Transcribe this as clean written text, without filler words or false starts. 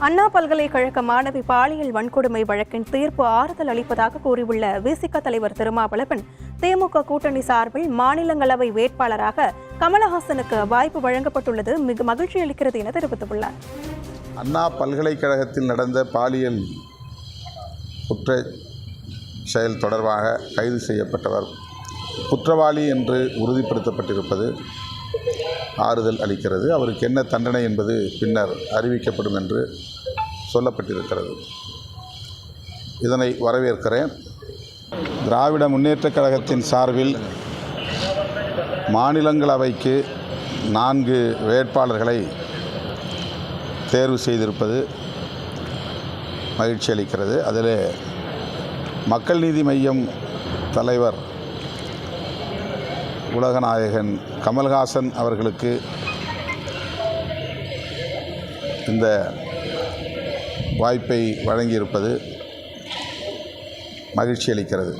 அண்ணா பல்கலைக்கழக மாணவி பாலியல் வன்கொடுமை வழக்கின் தீர்ப்பு ஆறுதல் அளிப்பதாக கூறியுள்ள விசிக தலைவர் திருமாவளவன், திமுக கூட்டணி சார்பில் மாநிலங்களவை வேட்பாளராக கமலஹாசனுக்கு வாய்ப்பு வழங்கப்பட்டுள்ளது மிக மகிழ்ச்சி அளிக்கிறது என தெரிவித்துள்ளார். அண்ணா பல்கலைக்கழகத்தில் நடந்த பாலியல் குற்ற செயல் தொடர்பாக கைது செய்யப்பட்டவர் குற்றவாளி என்று உறுதிப்படுத்தப்பட்டிருப்பது ஆறுதல் அளிக்கிறது. அவருக்கு என்ன தண்டனை என்பது பின்னர் அறிவிக்கப்படும் என்று சொல்லப்பட்டிருக்கிறது. இதனை வரவேற்கிறேன். திராவிட முன்னேற்றக் கழகத்தின் சார்பில் மாநிலங்களவைக்கு 4 வேட்பாளர்களை தேர்வு செய்திருப்பது மகிழ்ச்சி அளிக்கிறது. அதில் மக்கள் நீதி மய்யம் தலைவர் உலகநாயகன் கமல்ஹாசன் அவர்களுக்கு இந்த வாய்ப்பை வழங்கியிருப்பது மகிழ்ச்சி அளிக்கிறது.